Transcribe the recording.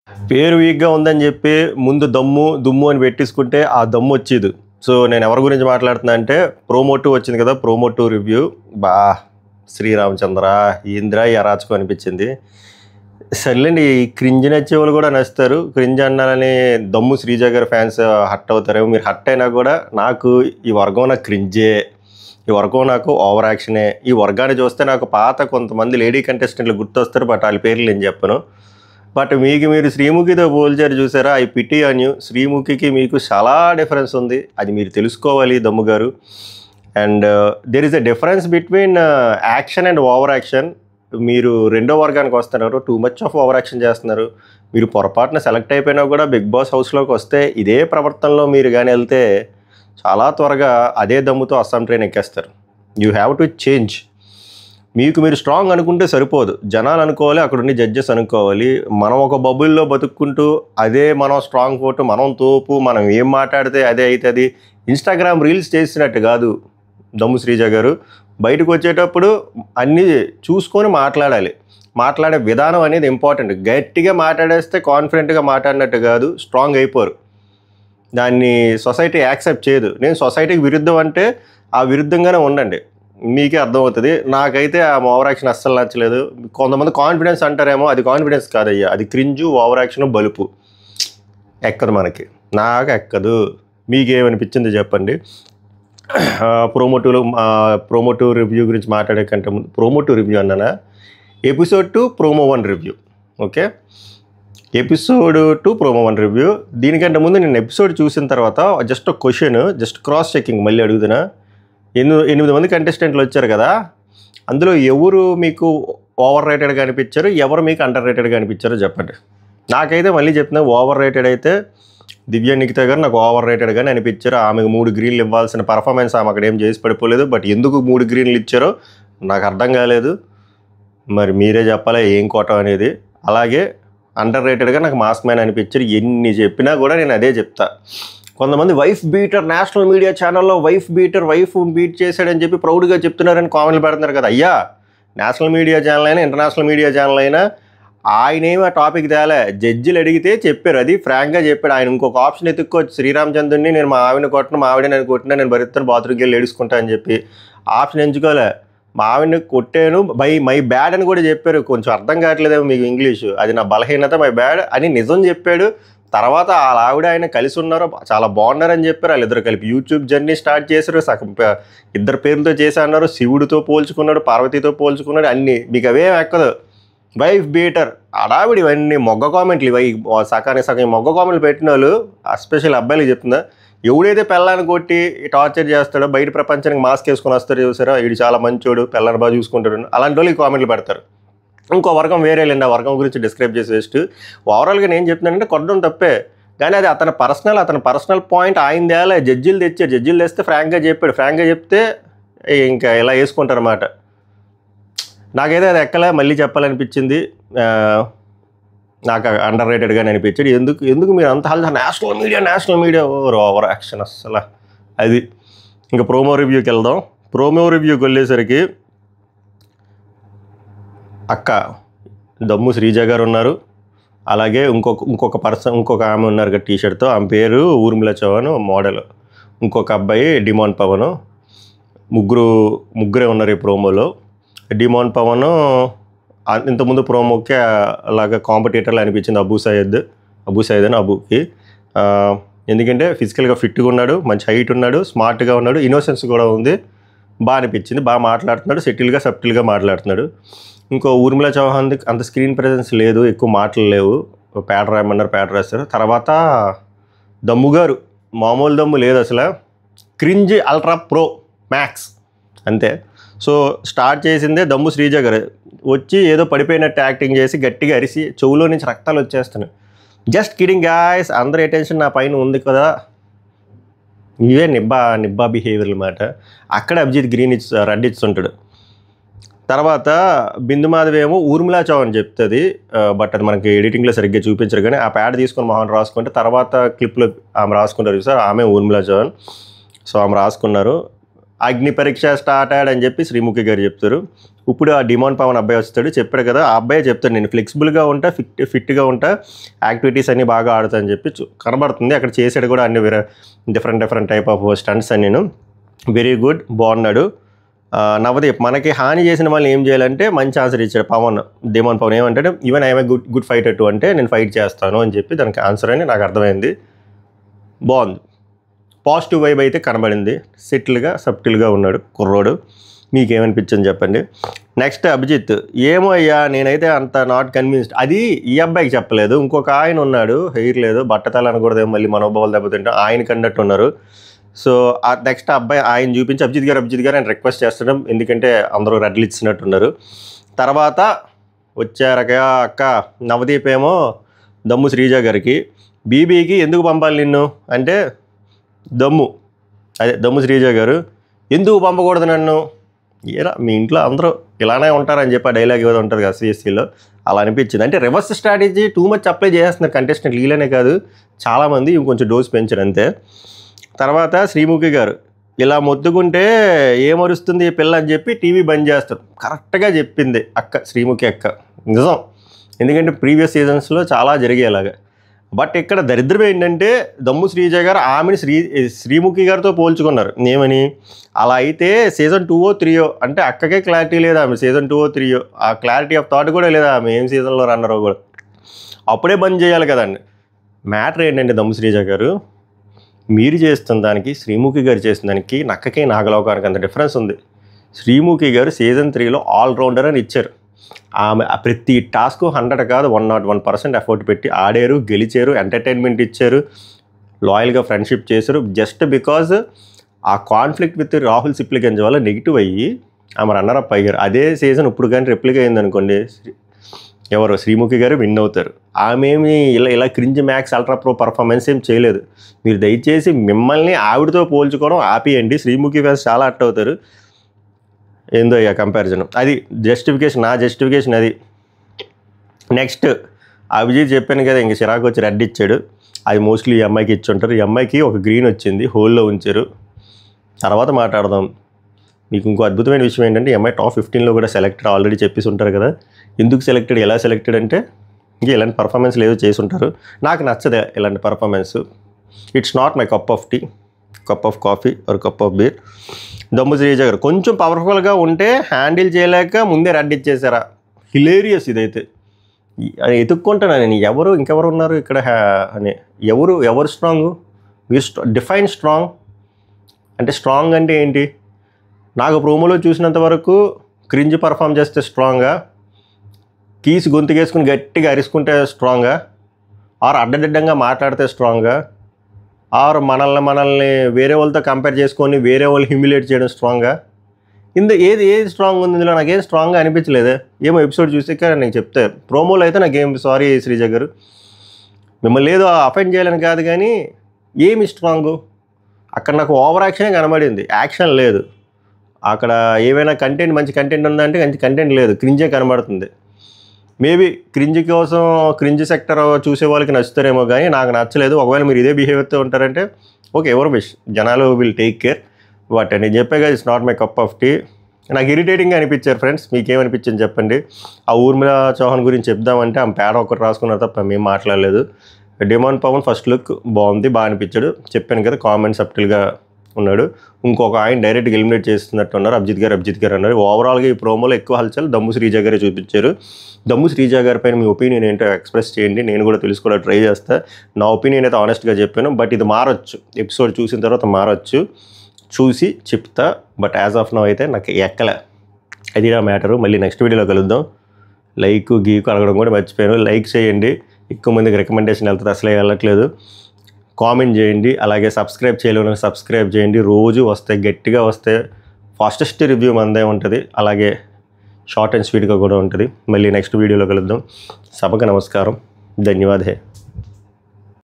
పేరు వీక్‌గా ఉందని జెప్పి ముందు దమ్ము, దుమ్ము అని పెట్టేసుకుంటే ఆ దమ్ము వచ్చేదు. సో, నేను ఎవరి గురించి మాట్లాడుతున్నా అంటే ప్రోమో 2 వచ్చింది కదా! Promo 2 review. బా! శ్రీరామచంద్ర ఏందిరా ఈ అరాచకం అనిపించింది. సర్లేండి ఈ క్రింజ్ నచ్చేవాళ్ళు కూడా నచ్చుతారు. క్రింజ్ అన్నారని దమ్ము శ్రీజ గారి ఫ్యాన్స్ హర్ట్ అవుతారేమో. మీరు హర్ట్ అయినా కూడా నాకు ఈ వర్గం నాకు క్రింజే. ఈ వర్గం నాకు ఓవర్ యాక్షనే. ఈ వర్గాన్ని చూస్తే నాకు పాత కొంతమంది లేడీ కంటెస్టెంట్లు గుర్తొస్తారు. బట్ ఆళ్ళ పేర్లు నేను చెప్పను. బట్ మీరు శ్రీముఖితో పోల్చారు చూసారా? I pity on you. శ్రీముఖికి మీకు చాలా డిఫరెన్స్ ఉంది. అది మీరు తెలుసుకోవాలి దమ్ము గారు. And there is a difference between action and over action. మీరు రెండో వర్గానికి వస్తున్నారు. Too much of over action చేస్తున్నారు. మీరు పొరపాటున సెలెక్ట్ అయిపోయినా కూడా బిగ్ బాస్ హౌస్లోకి వస్తే ఇదే ప్రవర్తనలో మీరు కానీ వెళ్తే చాలా త్వరగా అదే దమ్ముతో అస్సాం ట్రైన్ ఎక్కేస్తారు. You have to change. మీకు మీరు స్ట్రాంగ్ అనుకుంటే సరిపోదు. జనాలు అనుకోవాలి, అక్కడ ఉండి జడ్జెస్ అనుకోవాలి. మనం ఒక బబుల్లో బతుక్కుంటూ అదే మనం స్ట్రాంగ్ ఫోటో, మనం తోపు, మనం ఏం మాట్లాడితే అదే అవుతుంది. ఇన్స్టాగ్రామ్ రీల్స్ చేసినట్టు కాదు దమ్ము శ్రీజ గారు. బయటకు వచ్చేటప్పుడు అన్నీ చూసుకొని మాట్లాడాలి. మాట్లాడే విధానం అనేది ఇంపార్టెంట్. గట్టిగా మాట్లాడేస్తే కాన్ఫిడెంట్గా మాట్లాడినట్టు కాదు, స్ట్రాంగ్ అయిపోరు. దాన్ని సొసైటీ యాక్సెప్ట్ చేయదు. నేను సొసైటీకి విరుద్ధం అంటే ఆ విరుద్ధంగానే ఉండండి, మీకే అర్థమవుతుంది. నాకైతే ఆ ఓవర్ యాక్షన్ అస్సలు నచ్చలేదు. కొంతమంది కాన్ఫిడెన్స్ అంటారేమో, అది కాన్ఫిడెన్స్ కాదయ్యా, అది క్రింజు, ఓవర్ యాక్షన్, బలుపు. ఎక్కదు మనకి, నాకు ఎక్కదు. మీకేమనిపించింది చెప్పండి. ప్రోమో 2 రివ్యూ గురించి మాట్లాడే కంటే ముందు ప్రోమో 2 రివ్యూ అన్నానా, episode 2 promo 1 review. Okay, episode 2 promo 1 review. దీనికంటే ముందు నేను ఎపిసోడ్ చూసిన తర్వాత just question, just cross checking మళ్ళీ అడుగుతున్నా. 8 మంది కంటెస్టెంట్లు వచ్చారు కదా, అందులో ఎవరు మీకు ఓవర్ రేటెడ్గా అనిపించారు, ఎవరు మీకు అండర్ రేటెడ్గా అనిపించారో చెప్పండి. నాకైతే మళ్ళీ చెప్తున్నా, ఓవర్ రేటెడ్ అయితే దివ్య నిఖిత గారు నాకు ఓవర్ రేటెడ్గానే అనిపించారు. ఆమెకు 3 గ్రీన్లు ఇవ్వాల్సిన పర్ఫార్మెన్స్ ఆమె అక్కడ ఏం చేసి పడిపోలేదు. బట్ ఎందుకు 3 గ్రీన్లు ఇచ్చారో నాకు అర్థం కాలేదు. మరి మీరే చెప్పాలా ఏం కోటం అనేది. అలాగే అండర్ రేటెడ్గా నాకు మాస్క్ మ్యాన్ అనిపించారు. ఎన్ని చెప్పినా కూడా నేను అదే చెప్తా. కొంతమంది వైఫ్ బీటర్, నేషనల్ మీడియా ఛానల్లో వైఫ్ బీట్ చేశాడని చెప్పి ప్రౌడ్గా చెప్తున్నారని కామెంట్లు పెడుతున్నారు కదా. అయ్యా, నేషనల్ మీడియా ఛానల్ అయినా ఇంటర్నేషనల్ మీడియా ఛానల్ అయినా ఆయనేమి ఆ టాపిక్ తేలే. జడ్జిలు అడిగితే చెప్పారు, అది ఫ్రాంక్గా చెప్పాడు. ఆయన ఇంకొక ఆప్షన్ ఎత్తుక్కోవచ్చు, శ్రీరామచంద్రుని నేను మా ఆవిడని కొట్టను, మా ఆవిడ నేను కొట్టినా నేను భరిస్తాను, బాత్రూమ్కి వెళ్ళి ఏడుచుకుంటా అని చెప్పి ఆప్షన్ ఎంచుకోలే. మా ఆవిడని కొట్టాను, మై బ్యాడ్ అని కూడా చెప్పారు. కొంచెం అర్థం కావట్లేదేమో మీకు ఇంగ్లీషు, అది నా బలహీనత, మై బ్యాడ్ అని నిజం చెప్పాడు. తర్వాత వాళ్ళ ఆవిడ ఆయన కలిసి ఉన్నారు, చాలా బాగున్నారని చెప్పారు. వాళ్ళిద్దరు కలిపి యూట్యూబ్ జర్నీ స్టార్ట్ చేశారు. సగం ఇద్దరు పేర్లతో చేసి అన్నారు. శివుడితో పోల్చుకున్నాడు, పార్వతితో పోల్చుకున్నాడు. అన్నీ మీకు అవేం ఎక్కదు. వైఫ్ బీటర్ అడావిడి, ఇవన్నీ మొగ్గ కామెంట్లు. ఇవి సగం మొగ్గ కామెంట్లు పెట్టిన వాళ్ళు, ఎస్పెషల్ అబ్బాయిలు చెప్తుందా, ఎవడైతే పెళ్ళాన్ని కొట్టి టార్చర్ చేస్తాడో, బయట ప్రపంచానికి మాస్క్ వేసుకొని వస్తారో చూసారా, వీడు చాలా మంచోడు, పెళ్ళాన్ని బాగా చూసుకుంటాడు, అలాంటి వాళ్ళు ఈ కామెంట్లు పెడతారు. ఇంకో వర్గం వేరేలేండి, ఆ వర్గం గురించి డిస్క్రైబ్ చేసి వేస్ట్. ఓవరాల్గా నేను చెప్తున్నానంటే కొట్టడం తప్పే, కానీ అది అతని పర్సనల్ పాయింట్. ఆయన తేలే, జడ్జిలు తెస్తే ఫ్రాంక్గా చెప్పాడు. ఫ్రాంక్గా చెప్తే ఇంకా ఇలా వేసుకుంటారు అన్నమాట. నాకైతే అది ఎక్కలే, మళ్ళీ చెప్పాలనిపించింది. నాకు అండర్ రేటెడ్గానే అనిపించాడు. ఎందుకు మీరు అంత నేషనల్ మీడియా ఓవర్ యాక్షన్ అస్సలు. అది ఇంకా ప్రోమో రివ్యూకి వెళ్దాం. ప్రోమో రివ్యూకి వెళ్ళేసరికి అక్క దమ్ము శ్రీజ గారు ఉన్నారు. అలాగే ఇంకొక ఆమె ఉన్నారు కదా టీషర్ట్తో, ఆమె పేరు ఊర్మిళ చౌహాన్ మోడల్. ఇంకొక అబ్బాయి డిమాండ్ పవన్. ముగ్గురే ఉన్నారు ఈ ప్రోమోలో. డిమాండ్ పవన్ ఇంతకుముందు ప్రోమోకి అలాగా కాంపిటీటర్లు అనిపించింది అబుకి. ఎందుకంటే ఫిజికల్గా ఫిట్గా ఉన్నాడు, మంచి హైట్ ఉన్నాడు, స్మార్ట్గా ఉన్నాడు, ఇన్నోసెన్స్ కూడా ఉంది. బాగా అనిపించింది, బాగా మాట్లాడుతున్నాడు, సబ్టిల్గా మాట్లాడుతున్నాడు. ఇంకో ఊర్మిళ చౌహాన్ అంత స్క్రీన్ ప్రెజెన్స్ లేదు, ఎక్కువ మాటలు లేవు, ప్యాడ్ రాయమన్నారు ప్యాడ్ రాస్తారు. తర్వాత దమ్ము గారు మామూలు దమ్ము లేదు అసలు, క్రింజ్ అల్ట్రా ప్రో మ్యాక్స్ అంతే. సో స్టార్ట్ చేసిందే దమ్ము శ్రీజ గారు. వచ్చి ఏదో పడిపోయినట్టు యాక్టింగ్ చేసి గట్టిగా అరిసి చెవులో నుంచి రక్తాలు వచ్చేస్తున్నాయి. జస్ట్ కిడింగ్ గాయ్స్, అందరి అటెన్షన్ నా పైన ఉంది కదా. ఇవే నిబ్బా బిహేవియర్ అన్నమాట. అక్కడ అభిజిత్ రెడ్ ఇస్తుంటాడు. తర్వాత బిందు మాధవి ఏమో ఊర్మిళ చౌహాన్ చెప్తుంది. బట్ అది మనకి ఎడిటింగ్లో సరిగ్గా చూపించరు, కానీ ఆ ప్యాడ్ తీసుకొని మొహన్ రాసుకుంటే తర్వాత క్లిప్లో ఆమె రాసుకుంటారు సార్, ఆమె ఊర్మిళ చౌహాన్. సో ఆమె రాసుకున్నారు. అగ్ని పరీక్ష స్టార్ట్ అయ్యాడని చెప్పి శ్రీముఖి గారు చెప్తారు. ఇప్పుడు ఆ డిమాండ్ పవన్ అబ్బాయి వస్తాడు, చెప్పాడు కదా, ఆ అబ్బాయి చెప్తాడు నేను ఫ్లెక్సిబుల్గా ఉంటా, ఫిట్గా ఉంటా, యాక్టివిటీస్ అన్నీ బాగా ఆడుతా అని చెప్పి కనబడుతుంది. అక్కడ చేసాడు కూడా అన్ని డిఫరెంట్ టైప్ ఆఫ్ స్టంట్స్ అని. నేను వెరీ గుడ్, బాగున్నాడు. నవదీప్ మనకి హాని చేసిన వాళ్ళని ఏం చేయాలంటే మంచి ఆన్సర్ ఇచ్చాడు పవన్. డిమాండ్ పవన్ ఏమంటే even I'm good fighter to అంటే నేను ఫైట్ చేస్తాను అని చెప్పి దానికి ఆన్సర్ అని నాకు అర్థమైంది. బాగుంది, పాజిటివ్ వైబ్ అయితే కనబడింది. సబ్టిల్గా ఉన్నాడు కుర్రోడు. మీకేమనిపించింది చెప్పండి. నెక్స్ట్ అభిజిత్, ఏమో అయ్యా నేనైతే అంత నాట్ కన్విన్స్డ్. అది ఈ అబ్బాయికి చెప్పలేదు, ఇంకొక ఆయన ఉన్నాడు, హెయిర్ లేదు, బట్టతల అనకూడదు, మళ్ళీ మనోభావాలు దెబ్బతింటే ఆయన కన్నట్టు ఉన్నారు. సో ఆ నెక్స్ట్ అబ్బాయి ఆయన చూపించి అభిజిత్ గారు ఆయన రిక్వెస్ట్ చేస్తున్నాం, ఎందుకంటే అందరూ రెడ్లు ఇచ్చినట్టున్నారు. తర్వాత వచ్చారక అక్క నవదీప్ ఏమో దమ్ము శ్రీజ గారికి, బీబీకి ఎందుకు పంపాలి నిన్ను అంటే దమ్ము శ్రీజ గారు ఎందుకు పంపకూడదు నన్ను, ఏరా మీ ఇంట్లో అందరూ ఇలానే ఉంటారని చెప్పి ఆ డైలాగ్ ఏదో ఉంటుంది కదా సిఎస్సిలో, అలా అనిపించింది. అంటే reverse strategy too much apply చేస్తున్నారు కంటెస్టెంట్, వీళ్ళనే కాదు చాలామంది, ఇంకొంచెం డోస్ పెంచారు అంతే. తర్వాత శ్రీముఖి గారు ఇలా మొత్తుకుంటే ఏమరుస్తుంది ఈ పిల్ల అని చెప్పి టీవీ బంద్ చేస్తారు. కరెక్ట్గా చెప్పింది అక్క, శ్రీముఖి అక్క, నిజం. ఎందుకంటే ప్రీవియస్ సీజన్స్లో చాలా జరిగేలాగా. బట్ ఇక్కడ దరిద్రం ఏంటంటే దమ్ము శ్రీజ గారు ఆమెని శ్రీముఖి గారితో పోల్చుకున్నారు. ఏమని, అలా అయితే సీజన్ 2 or 3 అంటే అక్కకే క్లారిటీ లేదా ఆమె సీజన్ 2 or 3 ఆ క్లారిటీ ఆఫ్ థాట్ కూడా లేదా ఆమె ఏం సీజన్లో రన్నరో కూడా, అప్పుడే బంద్ చేయాలి కదండి. మ్యాటర్ ఏంటంటే దమ్ము శ్రీజ గారు, మీరు చేస్తున్న దానికి శ్రీముఖి గారు చేసిన దానికి నక్కకి నాగలోకానికి అంత డిఫరెన్స్ ఉంది. శ్రీముఖి గారు సీజన్ 3లో ఆల్రౌండర్ అని ఇచ్చారు. ఆమె ప్రతి టాస్క్ 100 కాదు 101% ఎఫర్ట్ పెట్టి ఆడారు, గెలిచారు, ఎంటర్టైన్మెంట్ ఇచ్చారు, లాయల్గా ఫ్రెండ్షిప్ చేశారు. జస్ట్ బికాజ్ ఆ కాన్ఫ్లిక్ట్ విత్ రాహుల్ సిప్లిగంజ్ వల్ల నెగిటివ్ అయ్యి ఆమె రన్నరప్ అయ్యారు. అదే సీజన్ ఇప్పుడు కానీ రెప్లిక్ అయిందనుకోండి, ఎవరు శ్రీముఖి గారు విన్ అవుతారు. ఆమె ఏమి ఇలా cringe max ultra pro performance ఏం చేయలేదు. మీరు దయచేసి మిమ్మల్ని ఆవిడతో పోల్చుకోవడం ఆపియండి. శ్రీముఖి ఫ్యాన్స్ చాలా అట్ అవుతారు. ఏందో ఇక కంపారిజన్, అది జస్టిఫికేషన్, నా జస్టిఫికేషన్ అది. నెక్స్ట్ అభిజిత్ చెప్పాను కదా, ఇంక చిరాకు వచ్చి రెడ్ ఇచ్చాడు. అది మోస్ట్లీ ఈ అమ్మాయికి ఇచ్చి ఉంటారు. ఈ అమ్మాయికి ఒక గ్రీన్ వచ్చింది, హోల్లో ఉంచారు. తర్వాత మాట్లాడదాం. మీకు ఇంకో అద్భుతమైన విషయం ఏంటంటే ఈ అమ్మాయి టాప్ 15లో కూడా సెలెక్టెడ్ ఆల్రెడీ చెప్పేసి ఉంటారు కదా. ఎందుకు సెలెక్టెడ్, ఎలా సెలెక్టెడ్ అంటే ఇంకా ఇలాంటి పర్ఫార్మెన్స్ ఏదో చేసి ఉంటారు. నాకు నచ్చదే ఇలాంటి performance. It's not my cup of tea, cup of coffee or cup of beer. దమ్ము శ్రీజ గారు కొంచెం పవర్ఫుల్గా ఉంటే హ్యాండిల్ చేయలేక ముందే రెడ్ ఇచ్చేసారా, హిలేరియస్ ఇదైతే. అది ఎత్తుక్కుంటాను నేను, ఇంకెవరు ఉన్నారు ఇక్కడ అని, ఎవరు స్ట్రాంగ్, మీరు డిఫైన్ స్ట్రాంగ్ అంటే. స్ట్రాంగ్ అంటే ఏంటి, నాకు ప్రోమోలో చూసినంత వరకు క్రింజ్ పర్ఫామ్ చేస్తే స్ట్రాంగ్గా, కీసి గొంతుకేసుకుని గట్టిగా అరుచుకుంటే స్ట్రాంగ్గా, ఆర్ అడ్డదిడ్డంగా మాట్లాడితే స్ట్రాంగ్గా, ఆర్ మనల్ని వేరే వాళ్ళతో కంపేర్ చేసుకొని వేరే వాళ్ళు హ్యూమిలేట్ చేయడం స్ట్రాంగ్గా. ఏది స్ట్రాంగ్ ఉంది ఇందులో, నాకేం స్ట్రాంగ్గా అనిపించలేదు. ఏమో ఎపిసోడ్ చూసాక నేను చెప్తే, ప్రోమోలో అయితే నాకేం, సారీ శ్రీజ గారు మిమ్మల్ని ఏదో అఫెండ్ చేయాలని కాదు, కానీ ఏమి స్ట్రాంగు అక్కడ నాకు ఓవర్ యాక్షనే కనబడింది, యాక్షన్ లేదు. అక్కడ ఏమైనా కంటెంట్, మంచి కంటెంట్ ఉందంటే మంచి కంటెంట్ లేదు, క్రింజే కనబడుతుంది. మేబీ క్రింజ్ సెక్టర్ చూసే వాళ్ళకి నచ్చుతారేమో, కానీ నాకు నచ్చలేదు. ఒకవేళ మీరు ఇదే బిహేవియర్తో ఉంటారంటే ఓకే, ఎవరు విష్, జనాలు విల్ టేక్ కేర్. బట్ నేను చెప్పే కదా, it's not my cup of tea. నాకు ఇరిటేటింగ్గా అనిపించారు ఫ్రెండ్స్, మీకేమనిపించింది చెప్పండి. ఆ ఊర్మిళ చౌహాన్ గురించి చెప్దామంటే ఆమె పేడ ఒకటి రాసుకున్నారు తప్ప మేము మాట్లాడలేదు. డిమాండ్ పవన్ ఫస్ట్ లుక్ బాగుంది, బాగా అనిపించాడు. చెప్పాను కదా, కామెంట్ సబ్టిల్గా ఉన్నాడు. ఇంకొక ఆయన డైరెక్ట్గా ఎలిమినేట్ చేస్తున్నట్టు ఉన్నారు, అభిజిత్ గారు అన్నారు. ఓవరాల్గా ఈ ప్రోమోలో ఎక్కువ హల్చల్ దమ్ము శ్రీజ గారే చూపించారు. దమ్ము శ్రీజ గారి పైన మీ ఒపీనియన్ ఏంటో ఎక్స్ప్రెస్ చేయండి, నేను కూడా తెలుసుకోవడం ట్రై చేస్తాను. నా ఒపీనియన్ అయితే ఆనెస్ట్గా చెప్పాను, బట్ ఇది మారచ్చు, ఎపిసోడ్ చూసిన తర్వాత మారచ్చు, చూసి చెప్తా. బట్ యాజ్ ఆఫ్ నౌ అయితే నాకు ఎక్కలే, అది నా మ్యాటరు. మళ్ళీ నెక్స్ట్ వీడియోలో కలుద్దాం. గీకు అడగడం కూడా మర్చిపోయాను. లైక్ చేయండి, ఎక్కువ మందికి రికమెండేషన్ వెళ్తుంది, అసలే వెళ్ళట్లేదు. కామెంట్ చేయండి, అలాగే సబ్స్క్రైబ్ చేయలేని సబ్స్క్రైబ్ చేయండి. రోజు వస్తాయి, గట్టిగా వస్తాయి. ఫాస్టెస్ట్ రివ్యూ మందే ఉంటుంది, అలాగే షార్ట్ అండ్ స్వీట్గా కూడా ఉంటుంది. మళ్ళీ నెక్స్ట్ వీడియోలో కలుద్దాం. సభకు నమస్కారం, ధన్యవాదే.